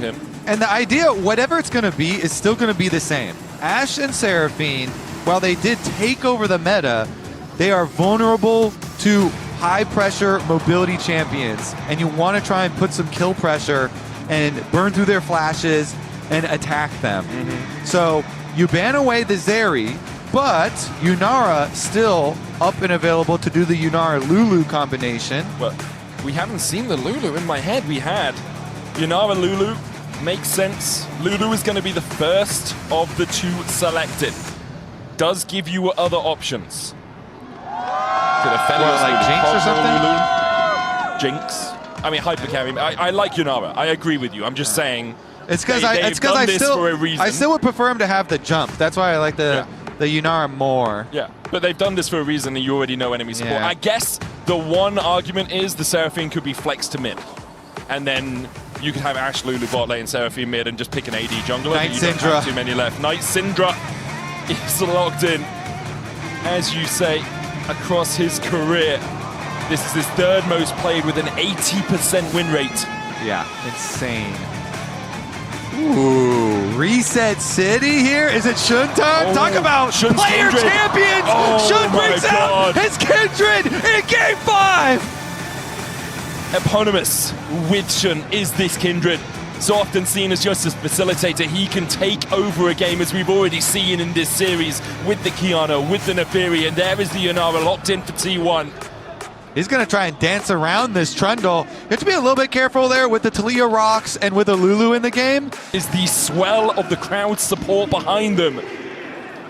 him. And the idea, whatever it's going to be, is still going to be the same. Ashe and Seraphine, while they did take over the meta, they are vulnerable to high-pressure mobility champions. And you want to try and put some kill pressure and burn through their flashes and attack them. So you ban away the Zeri, but Yunara still up and available to do the Yunara-Lulu combination. Well, we haven't seen the Lulu. In my head, we had Yunara-Lulu. Makes sense. Lulu is going to be the first of the two selected. Does give you other options. Like Jinx or something? Jinx. I mean, hyper carry. I like Yunara. I agree with you. I'm just saying. It's because I still would prefer him to have the jump. That's why I like the Yunara more. Yeah, but they've done this for a reason, and you already know enemy support. Yeah. I guess the one argument is the Seraphine could be flexed to mid, and then you could have Ashe, Lulu bot lane, Seraphine mid, and just pick an AD jungler. Night You don't Syndra. have too many left. Night Syndra is locked in, as you say, across his career. This is his third most played with an 80% win rate. Yeah, insane. Ooh, Reset City here. Is it Shun time? Oh, Talk about Shun's player Kindred. champions. Oh Shun my brings God. out his Kindred in Game 5. Eponymous with Shun is this Kindred. So often seen as just a facilitator, he can take over a game, as we've already seen in this series with the Kiana, with the Neferi, and there is the Yunara locked in for T1. He's going to try and dance around this Trundle. You have to be a little bit careful there with the Talia rocks and with the Lulu in the game. Is the swell of the crowd support behind them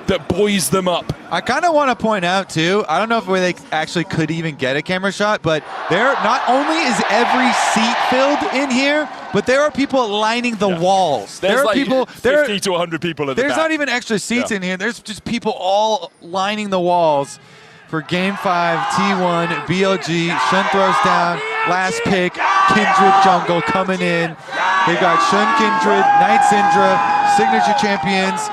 that buoys them up. I kind of want to point out too, I don't know if they actually could even get a camera shot, but there not only is every seat filled in here, but there are people lining the walls. There's there are like people, 50 to 100 people at the back. There's not even extra seats in here. There's just people all lining the walls for Game 5, T1, BLG. Shun throws down, last pick, Kindred jungle coming in. They've got Shun, Kindred, Night Syndra, signature champions.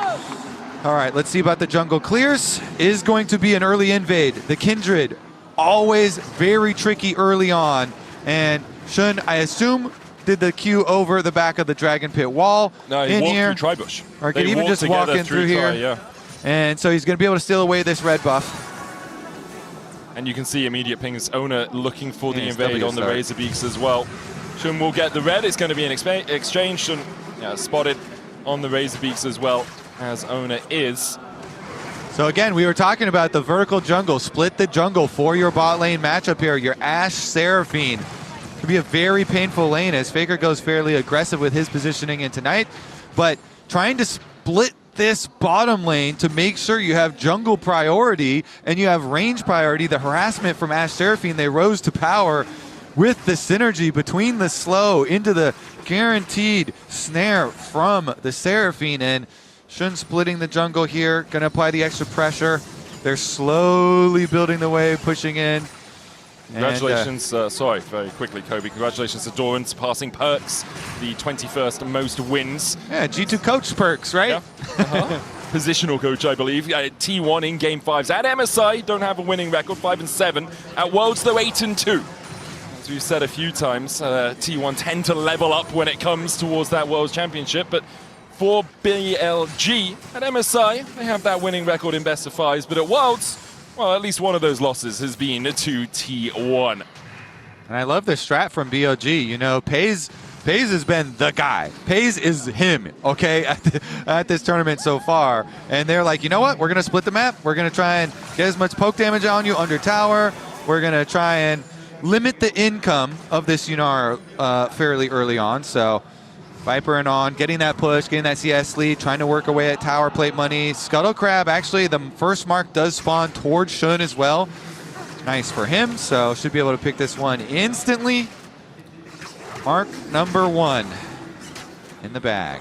All right, let's see about the jungle clears. Is going to be an early invade. The Kindred, always very tricky early on. And Shun, I assume, did the Q over the back of the Dragon Pit wall. No, he walked through Tribush. Or could even just walk in through here. Yeah. And so he's going to be able to steal away this red buff. And you can see immediate pings. Owner looking for the invade on the Razorbeaks as well. Shun will get the red. It's going to be an exchange. Shun spotted on the Razorbeaks as well, as Owner is. So again, we were talking about the vertical jungle. Split the jungle for your bot lane matchup here. Your Ashe Seraphine. Could be a very painful lane as Faker goes fairly aggressive with his positioning in tonight. But trying to split this bottom lane to make sure you have jungle priority and you have range priority. The harassment from Ashe Seraphine, they rose to power with the synergy between the slow into the guaranteed snare from the Seraphine. And Shun splitting the jungle here, gonna apply the extra pressure. They're slowly building the wave, pushing in. Congratulations, sorry, very quickly, Kobe. Congratulations to Doran's passing perks, the 21st most wins. Yeah, G2 coach perks, right? Yeah. Positional coach, I believe. T1 in Game 5s at MSI, don't have a winning record, 5-7. At Worlds, though, 8-2. As we've said a few times, T1 tend to level up when it comes towards that Worlds Championship, but for BLG at MSI, they have that winning record in best of fives, but at Worlds, well, at least one of those losses has been to T1. And I love the strat from BLG. You know, Pays has been the guy. Pays is him, okay, at this tournament so far. And they're like, you know what? We're going to split the map. We're going to try and get as much poke damage on you under tower. We're going to try and limit the income of this Yunara fairly early on. So Viper and on, getting that push, getting that CS lead, trying to work away at tower plate money. Scuttle Crab, actually, the first mark does spawn towards Shun as well. Nice for him, so should be able to pick this one instantly. Mark number 1 in the bag.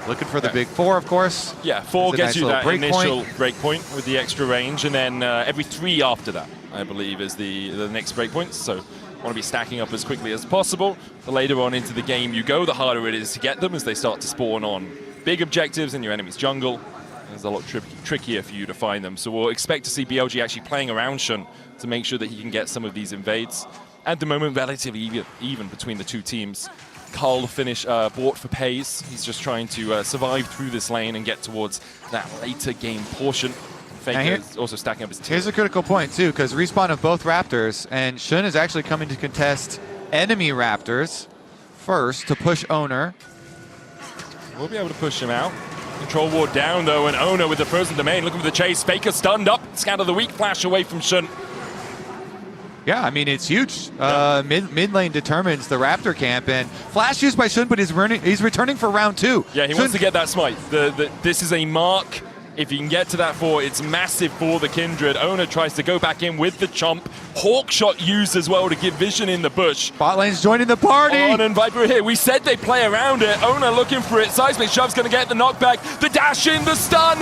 Looking for the big 4, of course. Yeah, 4 gets you that break initial break point with the extra range, and then every 3 after that, I believe, is the next break point. So want to be stacking up as quickly as possible. The later on into the game you go, the harder it is to get them as they start to spawn on big objectives in your enemy's jungle. It's a lot trickier for you to find them. So we'll expect to see BLG actually playing around Shun to make sure that he can get some of these invades. at the moment relatively even between the two teams. Carl bought for Pays. He's just trying to survive through this lane and get towards that later game portion. Faker is also stacking up his team. Here's a critical point too, because respawn of both Raptors, and Shun is actually coming to contest enemy Raptors first to push Owner. We'll be able to push him out. Control ward down though, and Owner with the frozen domain looking for the chase. Faker stunned up. Scatter the weak flash away from Shun. Yeah, I mean, it's huge. Mid lane determines the Raptor camp, and flash used by Shun, but he's returning for round 2. Yeah, he wants to get that smite. This is a mark. If you can get to that 4, it's massive for the Kindred. Owner tries to go back in with the chomp. Hawk shot used as well to give vision in the bush. Bot lane's joining the party. On and Viper here. We said they play around it. Owner looking for it. Seismic Shove's going to get the knockback. The dash in, the stun.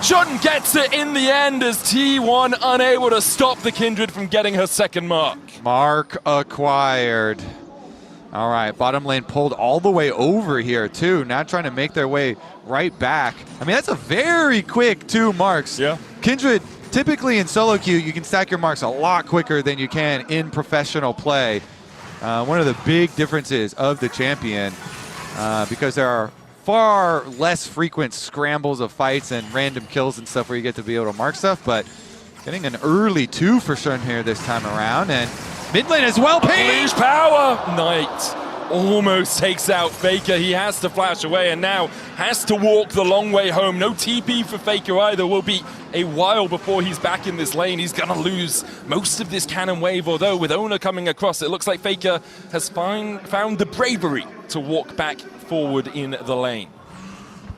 Shun gets it in the end as T1 unable to stop the Kindred from getting her second mark. Mark acquired. All right, bottom lane pulled all the way over here too. Now trying to make their way right back. I mean, that's a very quick 2 marks. Yeah. Kindred, typically in solo queue, you can stack your marks a lot quicker than you can in professional play. One of the big differences of the champion, because there are far less frequent scrambles of fights and random kills and stuff where you get to be able to mark stuff, but getting an early 2 for Shun here this time around, and mid lane as well. Unleash power! Knight almost takes out Faker. He has to flash away and now has to walk the long way home. No TP for Faker either. Will be a while before he's back in this lane. He's gonna lose most of this cannon wave, although with Owner coming across, it looks like Faker has found the bravery to walk back forward in the lane.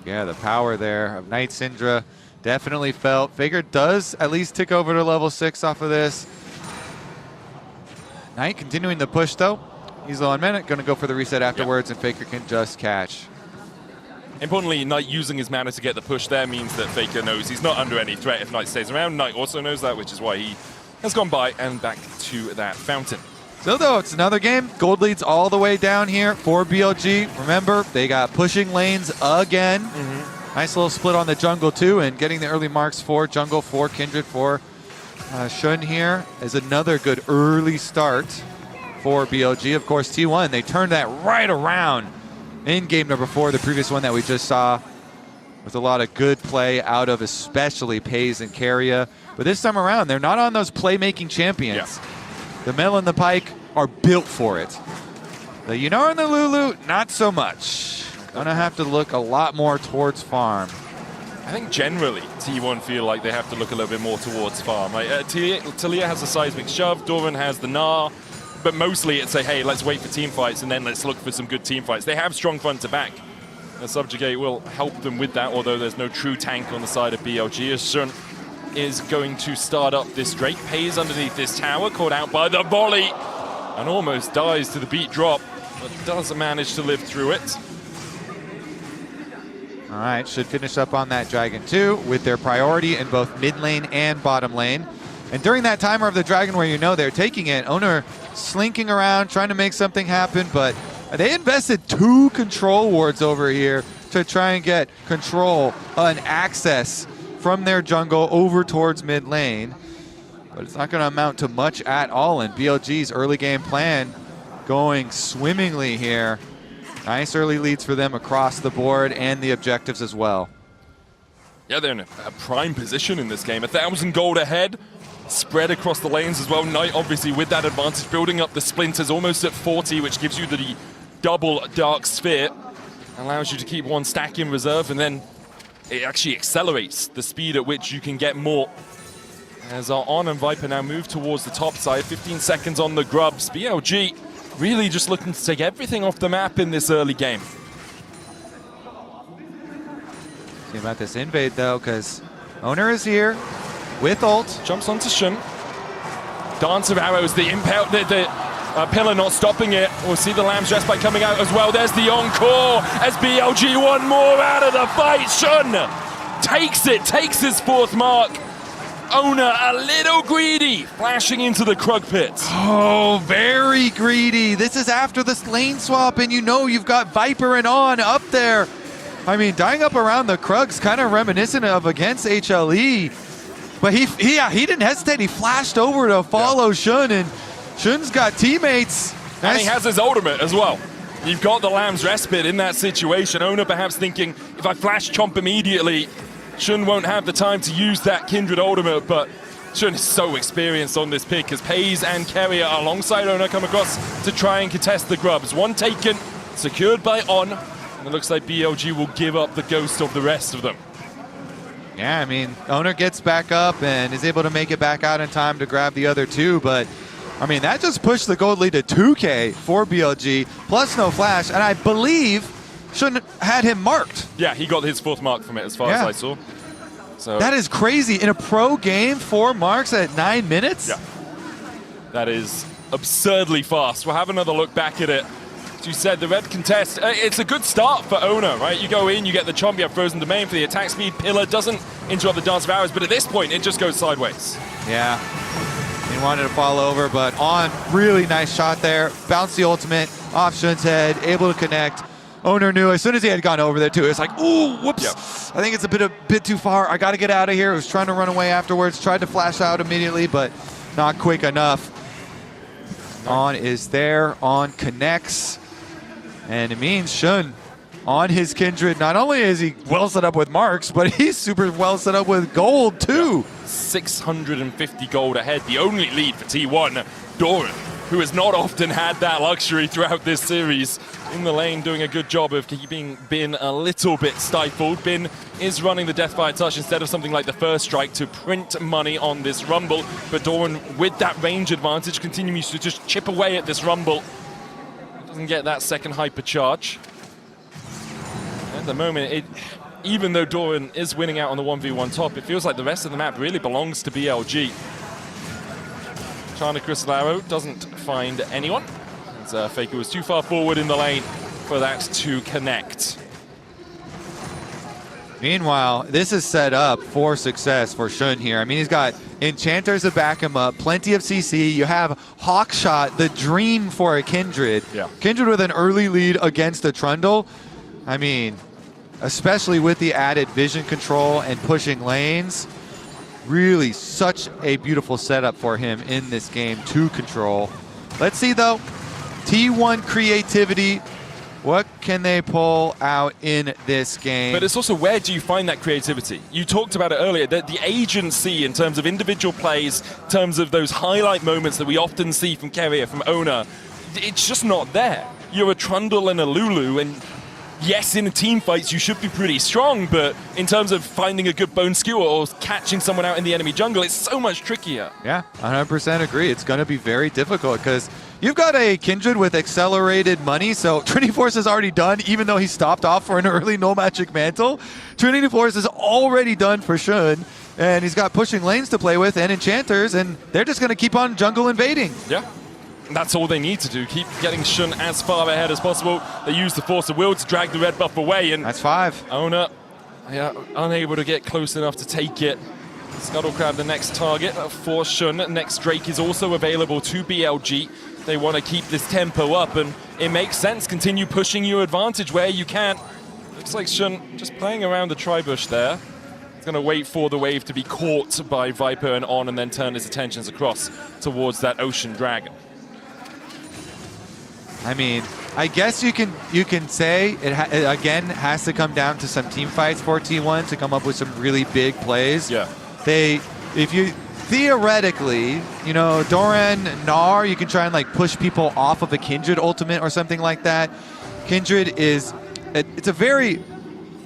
Yeah, the power there of Knight Syndra definitely felt. Faker does at least tick over to level 6 off of this. Knight continuing the push though. He's low on mana, gonna go for the reset afterwards, and Faker can just catch. Importantly, Knight using his mana to get the push there means that Faker knows he's not under any threat if Knight stays around. Knight also knows that, which is why he has gone by and back to that fountain. So though, it's another game. Gold leads all the way down here for BLG. Remember, they got pushing lanes again. Nice little split on the jungle too, and getting the early marks for jungle, for Kindred, for Shun here is another good early start for BLG. Of course, T1, they turned that right around in game number 4, the previous one that we just saw, with a lot of good play out of especially Pays and Carrier. But this time around, they're not on those playmaking champions. Yeah. The Mel and the Pike are built for it. The Yunar and the Lulu, not so much. Gonna have to look a lot more towards farm. I think generally T1 feel like they have to look a little bit more towards farm. Like Talia has the Seismic Shove, Doran has the Gnar, but mostly it's like, hey, let's wait for team fights and then let's look for some good team fights. They have strong front to back. The Subjugate will help them with that, although there's no true tank on the side of BLG. As Shun is going to start up this Drake. Pays underneath this tower, caught out by the volley, and almost dies to the beat drop, but doesn't manage to live through it. All right, should finish up on that Dragon too, with their priority in both mid lane and bottom lane. And during that timer of the Dragon where you know they're taking it, Owner slinking around, trying to make something happen, but they invested 2 control wards over here to try and get control and access from their jungle over towards mid lane. But it's not going to amount to much at all, and BLG's early game plan going swimmingly here. Nice early leads for them across the board and the objectives as well. Yeah, they're in a prime position in this game. 1,000 gold ahead, spread across the lanes as well. Knight obviously with that advantage, building up the splinters almost at 40, which gives you the double Dark Sphere. Allows you to keep 1 stack in reserve, and then it actually accelerates the speed at which you can get more. As our On and Viper now move towards the top side, 15 seconds on the grubs. BLG really just looking to take everything off the map in this early game. See about this invade though, because Owner is here with ult. Jumps onto Shun. Dance of arrows, the impale, the pillar not stopping it. We'll see the Lamb's Respite coming out as well. There's the encore as BLG 1 more out of the fight. Shun takes it, takes his 4th mark. Owner a little greedy, flashing into the Krug pit. Oh, very greedy. This is after this lane swap, and you know you've got Viper and On up there. I mean, dying up around the Krug's kind of reminiscent of against HLE. But he didn't hesitate. He flashed over to follow Shun, and Shun's got teammates. And he has his ultimate as well. You've got the Lamb's Respite in that situation. Owner perhaps thinking, if I flash Chomp immediately, Shun won't have the time to use that Kindred ultimate, but Shun is so experienced on this pick as Pays and Carrier alongside Owner come across to try and contest the grubs. One taken, secured by On, and it looks like BLG will give up the ghost of the rest of them. Yeah, I mean, Owner gets back up and is able to make it back out in time to grab the other two, but I mean, that just pushed the gold lead to 2K for BLG, plus no flash, and I believe Shun had him marked. Yeah, he got his 4th mark from it as far as I saw. So that is crazy. In a pro game, 4 marks at 9 minutes? Yeah. That is absurdly fast. We'll have another look back at it. As you said, the red contest, it's a good start for Owner, right? You go in, you get the Chomp, you have Frozen Domain for the attack speed. Pillar doesn't interrupt the Dance of Arrows, but at this point, it just goes sideways. Yeah. He wanted to fall over, but On, really nice shot there. Bounced the ultimate off Shun's head, able to connect. Owner knew as soon as he had gone over there too, it's like, ooh, whoops. Yep. I think it's a bit too far. I got to get out of here. I was trying to run away afterwards, tried to flash out immediately, but not quick enough. On is there, On connects, and it means Shun on his Kindred. Not only is he well set up with marks, but he's super well set up with gold too. Yep. 650 gold ahead, the only lead for T1. Doran, who has not often had that luxury throughout this series, in the lane doing a good job of keeping Bin a little bit stifled. Bin is running the Deathfire Touch instead of something like the First Strike to print money on this Rumble, but Doran, with that range advantage, continues to just chip away at this Rumble. Doesn't get that second hyper charge. At the moment, even though Doran is winning out on the 1v1 top, it feels like the rest of the map really belongs to BLG. China Crystal Arrow doesn't find anyone, as Faker was too far forward in the lane for that to connect. Meanwhile, this is set up for success for Shun here. I mean, he's got Enchanters to back him up, plenty of CC. You have Hawkshot, the dream for a Kindred. Yeah. Kindred with an early lead against a Trundle. I mean, especially with the added vision control and pushing lanes, really such a beautiful setup for him in this game to control. Let's see though, T1 creativity, what can they pull out in this game? But it's also, where do you find that creativity? You talked about it earlier, that the agency in terms of individual plays, in terms of those highlight moments that we often see from Carrier, from Owner, it's just not there. You're a Trundle and a Lulu, and yes, in team fights you should be pretty strong, but in terms of finding a good bone skewer or catching someone out in the enemy jungle, it's so much trickier. Yeah, 100% agree. It's going to be very difficult because you've got a Kindred with accelerated money, so Trinity Force is already done, even though he stopped off for an early No Magic Mantle. Trinity Force is already done for Shun, and he's got pushing lanes to play with and Enchanters, and they're just going to keep on jungle invading. Yeah. That's all they need to do, keep getting Shun as far ahead as possible. They use the Force of Will to drag the red buff away, and that's 5. Owner, yeah, unable to get close enough to take it. Scuttlecrab the next target for Shun. Next Drake is also available to BLG. They want to keep this tempo up, and it makes sense. Continue pushing your advantage where you can. Looks like Shun just playing around the tri-bush there. He's going to wait for the wave to be caught by Viper and On, and then turn his attentions across towards that Ocean Dragon. I mean, I guess you can say it again has to come down to some team fights for T1 to come up with some really big plays. Yeah. If you theoretically, you know, Doran, Gnar, you can try and like push people off of a Kindred ultimate or something like that. Kindred it's a very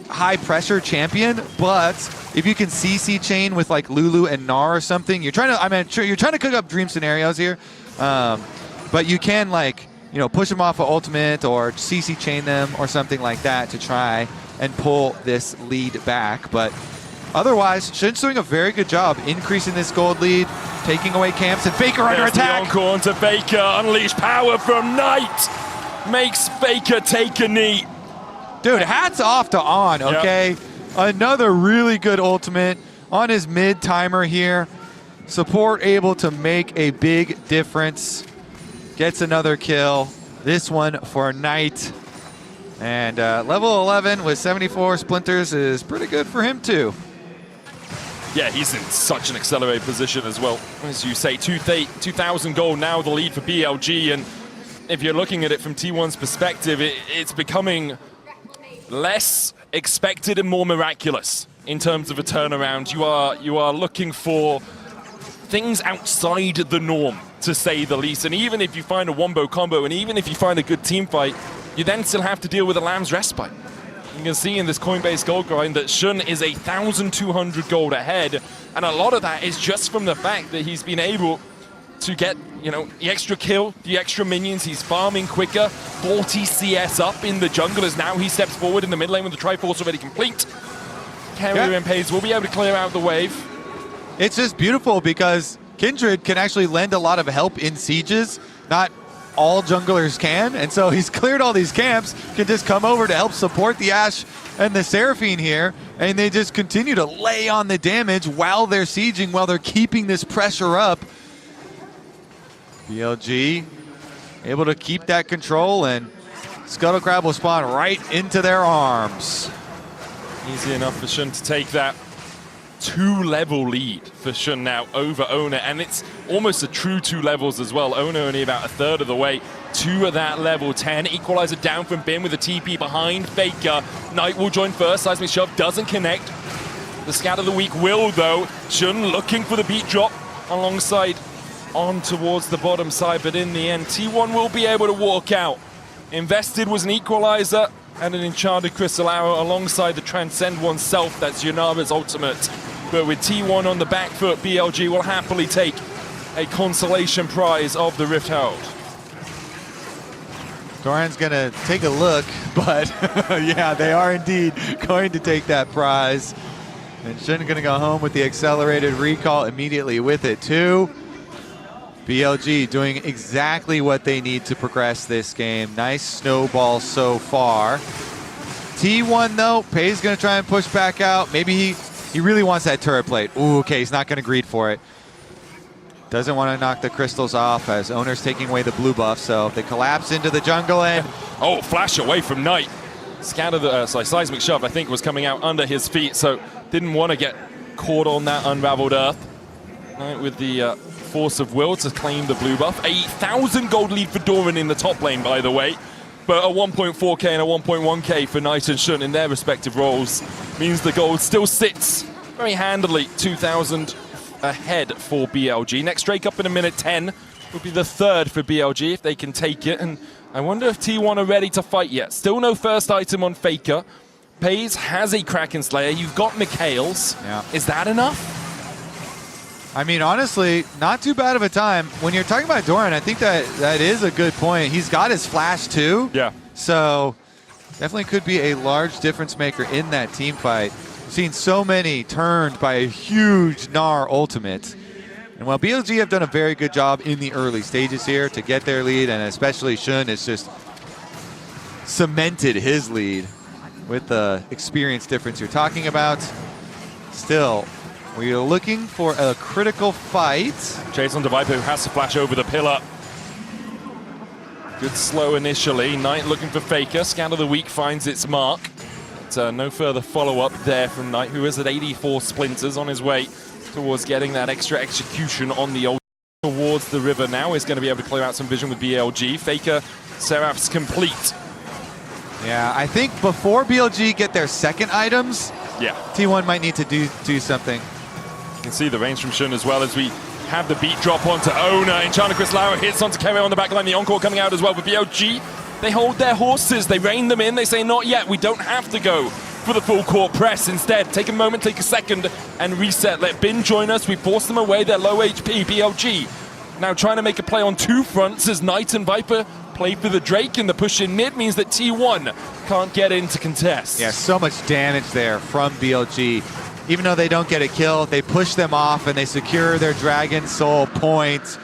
high pressure champion, but if you can CC chain with like Lulu and Gnar or something, you're trying to cook up dream scenarios here, but you can like, you know, push them off an ultimate or CC chain them or something like that to try and pull this lead back. But otherwise, Shun's doing a very good job increasing this gold lead, taking away camps, and Faker under attack. The encore onto Faker, unleash power from Knight, makes Faker take a knee. Dude, hats off to On, okay? Yep. Another really good ultimate on his mid timer here. Support able to make a big difference. Gets another kill. This one for Knight. And level 11 with 74 splinters is pretty good for him too. Yeah, he's in such an accelerated position as well. As you say, 2,000 gold, now the lead for BLG, and if you're looking at it from T1's perspective, it's becoming less expected and more miraculous in terms of a turnaround. You are looking for things outside the norm, to say the least. And even if you find a wombo combo, and even if you find a good team fight, you then still have to deal with a Lamb's Respite. You can see in this Coinbase gold grind that Shun is 1,200 gold ahead, and a lot of that is just from the fact that he's been able to get, you know, the extra kill, the extra minions. He's farming quicker, 40 CS up in the jungle as now he steps forward in the mid lane with the Triforce already complete. Carrier and Paze will be able to clear out the wave. It's just beautiful because Kindred can actually lend a lot of help in sieges. Not all junglers can, and so he's cleared all these camps, can just come over to help support the Ashe and the Seraphine here, and they just continue to lay on the damage while they're sieging, while they're keeping this pressure up. BLG able to keep that control, and Scuttle Crab will spawn right into their arms. Easy enough for Shun to take that 2-level lead for Shun now over Ona, and it's almost a true 2 levels as well. Ona only about a third of the way to that level 10. Equalizer down from Bin with a TP behind Faker. Knight will join first. Seismic Shove doesn't connect. The Scout of the Week will, though. Shun looking for the beat drop alongside on towards the bottom side, but in the end, T1 will be able to walk out. Invested was an Equalizer and an Enchanted Crystal Arrow alongside the Transcend oneself. That's Yunaba's ultimate. But with T1 on the back foot, BLG will happily take a consolation prize of the Rift Herald. Doran's gonna take a look, but yeah, they are indeed going to take that prize. And Shun gonna go home with the accelerated recall immediately with it too. BLG doing exactly what they need to progress this game. Nice snowball so far. T1 though, Pei's gonna try and push back out. Maybe he really wants that turret plate. Ooh, okay, he's not gonna greed for it. Doesn't want to knock the crystals off as Owner's taking away the blue buff, so they collapse into the jungle and... Oh, flash away from Knight. Scout of the, Seismic Shove, I think, was coming out under his feet, so didn't want to get caught on that unraveled earth. Knight with the force of will to claim the blue buff. 1,000 gold lead for Doran in the top lane, by the way. But a 1.4k and a 1.1k for Knight and Shun in their respective roles means the gold still sits very handily 2,000 ahead for BLG. Next Drake up in a minute 10 will be the third for BLG if they can take it. And I wonder if T1 are ready to fight yet. Still no first item on Faker. Paze has a Kraken Slayer. You've got Mikhail's. Yeah. Is that enough? I mean, honestly, not too bad of a time. When you're talking about Doran, I think that is a good point. He's got his flash too. Yeah. So definitely could be a large difference maker in that team fight. We've seen so many turned by a huge Gnar ultimate. And while BLG have done a very good job in the early stages here to get their lead, and especially Shun has just cemented his lead with the experience difference you're talking about. Still, we are looking for a critical fight. Chase on to Viper, who has to flash over the pillar. Good slow initially. Knight looking for Faker. Scout of the Week finds its mark. But no further follow-up there from Knight, who is at 84 splinters on his way towards getting that extra execution on the ult. Towards the river now is going to be able to clear out some vision with BLG. Faker, Seraph's complete. Yeah, I think before BLG get their second items, yeah, T1 might need to do something. You can see the range from Shun as well as we have the beat drop onto Ona. Enchanted Crystal Arrow hits onto Kerry on the back line. The encore coming out as well for BLG. They hold their horses. They rein them in. They say, not yet. We don't have to go for the full court press. Instead, take a moment, take a second, and reset. Let Bin join us. We force them away. They're low HP. BLG now trying to make a play on two fronts as Knight and Viper play for the Drake, and the push in mid means that T1 can't get in to contest. Yeah, so much damage there from BLG. Even though they don't get a kill, they push them off and they secure their Dragon Soul point.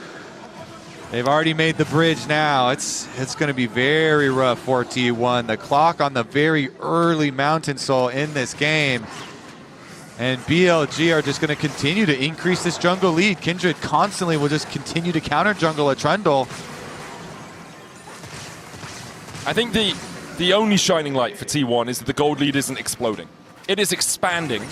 They've already made the bridge now. It's going to be very rough for T1. The clock on the very early Mountain Soul in this game. And BLG are just going to continue to increase this jungle lead. Kindred constantly will just continue to counter jungle a Trundle. I think the only shining light for T1 is that the gold lead isn't exploding. It is expanding,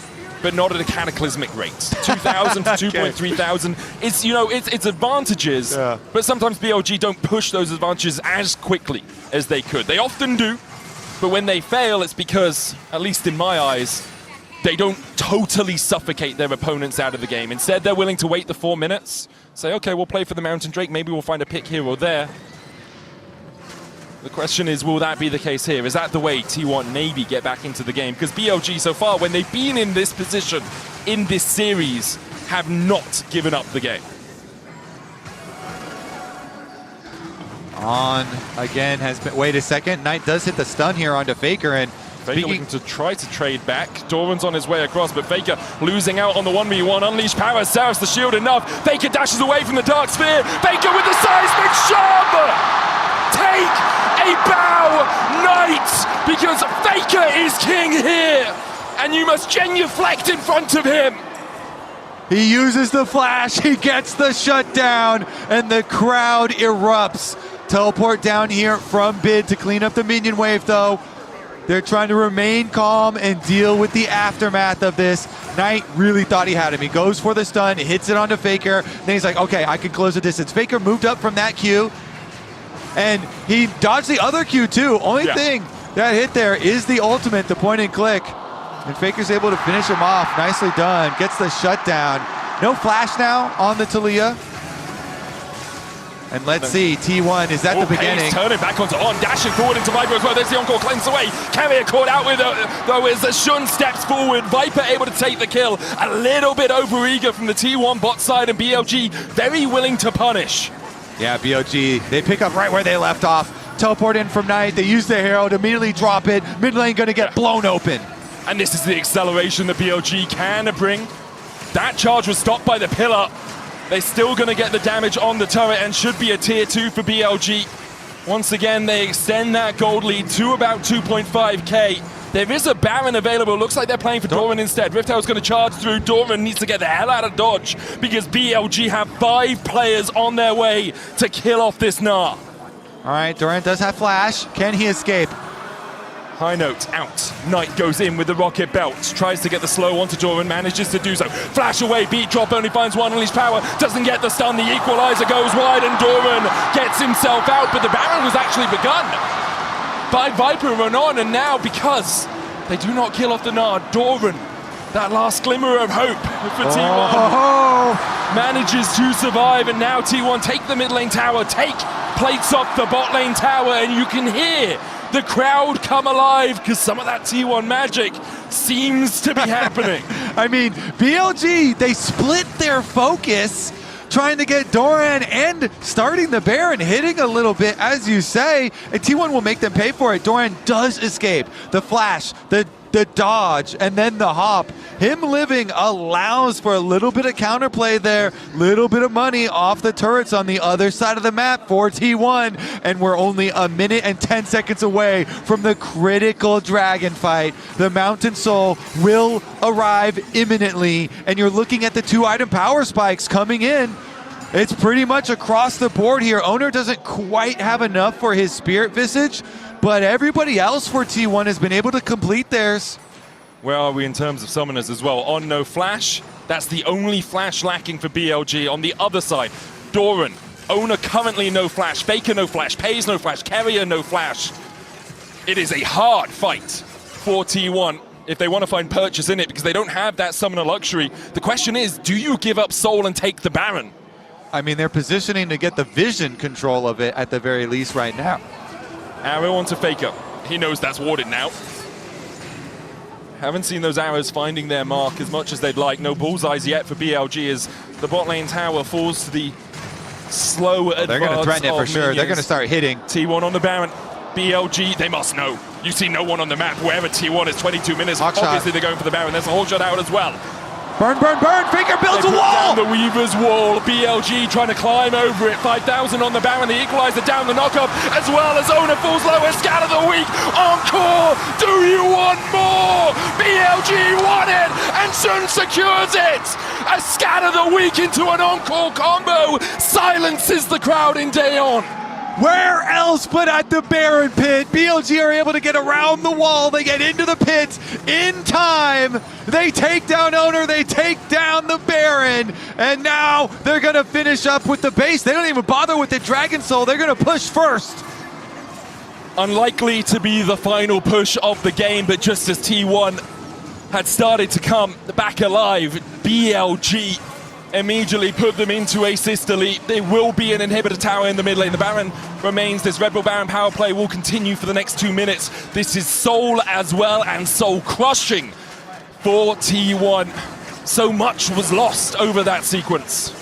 but not at a cataclysmic rate. 2,000 to 2.3 thousand. It's, you know, it's advantages, but sometimes BLG don't push those advantages as quickly as they could. They often do, but when they fail, it's because, at least in my eyes, they don't totally suffocate their opponents out of the game. Instead, they're willing to wait the 4 minutes, say, okay, we'll play for the Mountain Drake, maybe we'll find a pick here or there. The question is, will that be the case here? Is that the way T1 maybe get back into the game? Because BLG so far, when they've been in this position, in this series, have not given up the game. On again has been, wait a second, Knight does hit the stun here onto Faker, and Faker looking to try to trade back. Doran's on his way across, but Faker losing out on the 1v1. Unleash power, Saris the shield enough. Faker dashes away from the Dark Sphere. Faker with the seismic shove! Take a bow, Knight, because Faker is king here, and you must genuflect in front of him. He uses the flash, he gets the shutdown, and the crowd erupts. Teleport down here from Bid to clean up the minion wave, though. They're trying to remain calm and deal with the aftermath of this. Knight really thought he had him. He goes for the stun, hits it onto Faker, then he's like, okay, I can close the distance. Faker moved up from that Q, and he dodged the other Q too. Only thing that hit there is the ultimate, the point and click. And Faker's able to finish him off. Nicely done. Gets the shutdown. No flash now on the Taliyah. And let's see, T1 is at the beginning. Turning back onto On, dashing forward into Viper as well. There's the Encore cleanse away. Carrier caught out with though as the Shun steps forward. Viper able to take the kill. A little bit overeager from the T1 bot side, and BLG very willing to punish. Yeah, BLG, they pick up right where they left off. Teleport in from Knight, they use the Herald, immediately drop it. Mid lane gonna get blown open. And this is the acceleration that BLG can bring. That charge was stopped by the pillar. They're still gonna get the damage on the turret and should be a tier 2 for BLG. Once again, they extend that gold lead to about 2.5k. There is a Baron available. Looks like they're playing for Doran instead. Riftail's going to charge through. Doran needs to get the hell out of dodge because BLG have 5 players on their way to kill off this Gnar. All right, Doran does have flash. Can he escape? High note out. Knight goes in with the rocket belt. Tries to get the slow onto Doran. Manages to do so. Flash away. Beat drop only finds one. Unleash power. Doesn't get the stun. The equalizer goes wide and Doran gets himself out. But the Baron was actually begun by Viper and on, and now because they do not kill off the Gnar, Doran, that last glimmer of hope for T1, manages to survive, and now T1 take the mid lane tower, take plates off the bot lane tower, and you can hear the crowd come alive because some of that T1 magic seems to be happening. I mean, BLG, they split their focus trying to get Doran and starting the Baron, hitting a little bit, as you say, and T1 will make them pay for it. Doran does escape. The flash, the dodge, and then the hop. Him living allows for a little bit of counterplay there, little bit of money off the turrets on the other side of the map for T1, and we're only a minute and 10 seconds away from the critical dragon fight. The Mountain Soul will arrive imminently, and you're looking at the 2 item power spikes coming in. It's pretty much across the board here. Owner doesn't quite have enough for his Spirit Visage, but everybody else for T1 has been able to complete theirs. Where are we in terms of summoners as well? On no flash, that's the only flash lacking for BLG. On the other side, Doran, Owner currently no flash, Faker no flash, Pays no flash, Carrier no flash. It is a hard fight for T1 if they want to find purchase in it because they don't have that summoner luxury. The question is, do you give up Soul and take the Baron? I mean, they're positioning to get the vision control of it at the very least right now. Arrow onto Faker. He knows that's warded now. Haven't seen those arrows finding their mark as much as they'd like. No bullseyes yet for BLG as the bot lane tower falls to the slow advance. They're going to threaten it for sure. Minions. They're going to start hitting. T1 on the Baron. BLG, they must know. You see no one on the map. Wherever T1 is 22 minutes. Hawk Obviously shot. they're going for the Baron. There's a whole shot out as well. Burn, burn, burn! Faker builds They a put wall! down the Weaver's wall. BLG trying to climb over it. 5,000 on the Baron. The equalizer down the knockup, as well as Owner falls lower. Scatter the weak. Encore! Do you want more? BLG won it, and Sun secures it. A scatter the weak into an Encore combo silences the crowd in Dayon. Where else but at the Baron pit? BLG are able to get around the wall. They get into the pit in time. They take down Owner. They take down the Baron. And now they're going to finish up with the base. They don't even bother with the Dragon Soul. They're going to push first. Unlikely to be the final push of the game, but just as T1 had started to come back alive, BLG immediately put them into a sister lead. There will be an inhibitor tower in the mid lane. The Baron remains. This Red Bull Baron power play will continue for the next 2 minutes. This is soul as well, and soul crushing for T1. So much was lost over that sequence.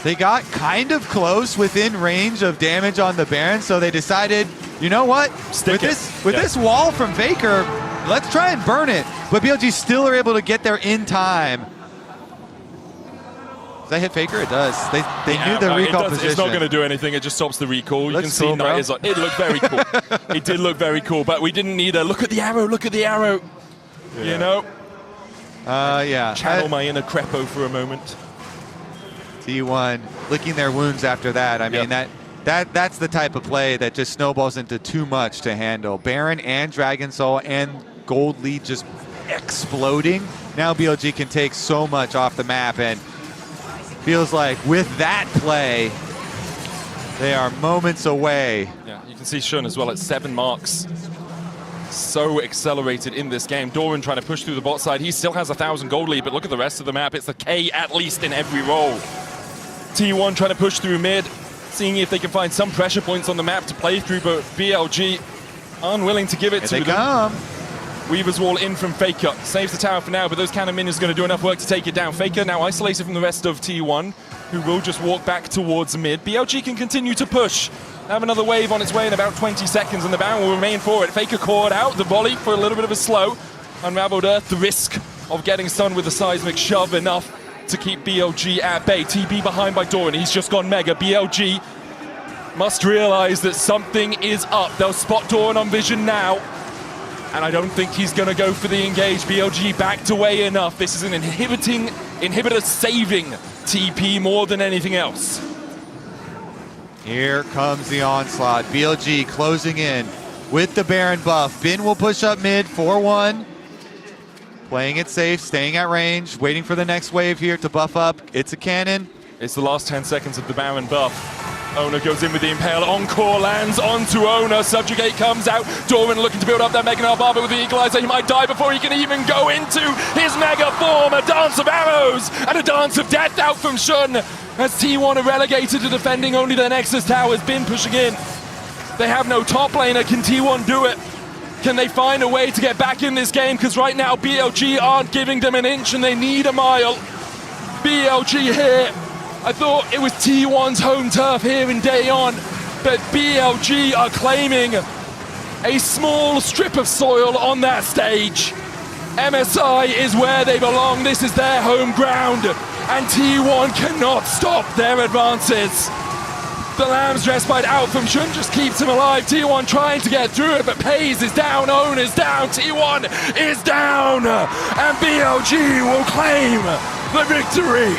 They got kind of close within range of damage on the Baron, so they decided, you know what? With this wall from Faker, let's try and burn it. But BLG still are able to get there in time. Does that hit Faker? It does. They knew their recall position. It's not going to do anything. It just stops the recall. You can see cool, Knight is on. It looked very cool. It did look very cool, but we didn't need a look at the arrow. Look at the arrow. Yeah. You know. Yeah. Channel my inner Crepo for a moment. T1 licking their wounds after that. I mean that's the type of play that just snowballs into too much to handle. Baron and Dragon Soul and gold lead just exploding. Now BLG can take so much off the map, and feels like with that play, they are moments away. Yeah, you can see Shun as well at 7 marks. So accelerated in this game. Doran trying to push through the bot side. He still has 1,000 gold lead, but look at the rest of the map. It's the K at least in every role. T1 trying to push through mid, seeing if they can find some pressure points on the map to play through, but BLG unwilling to give it to them. Weaver's Wall in from Faker. Saves the tower for now, but those cannon minions are going to do enough work to take it down. Faker now isolated from the rest of T1, who will just walk back towards mid. BLG can continue to push. Have another wave on its way in about 20 seconds, and the Baron will remain for it. Faker caught out the volley for a little bit of a slow. Unraveled Earth, the risk of getting stunned with a seismic shove enough to keep BLG at bay. TB behind by Doran. He's just gone mega. BLG must realize that something is up. They'll spot Doran on vision now. And I don't think he's going to go for the engage. BLG backed away enough. This is an inhibitor-saving TP more than anything else. Here comes the onslaught. BLG closing in with the Baron buff. Bin will push up mid, 4-1. Playing it safe, staying at range, waiting for the next wave here to buff up. It's a cannon. It's the last 10 seconds of the Baron buff. Owner goes in with the Impale, Encore lands onto Owner, Subjugate comes out, Doran looking to build up that Mega Narbar, but with the Equalizer he might die before he can even go into his Mega form. A dance of arrows and a dance of death out from Shun as T1 are relegated to defending only their Nexus Tower. Has been pushing in. They have no top laner. Can T1 do it? Can they find a way to get back in this game? Because right now BLG aren't giving them an inch and they need a mile. BLG here. I thought it was T1's home turf here in Day On, but BLG are claiming a small strip of soil on that stage. MSI is where they belong. This is their home ground, and T1 cannot stop their advances. The Lamb's Respite out from Shun just keeps him alive. T1 trying to get through it, but Pays is down, Own is down, T1 is down, and BLG will claim the victory.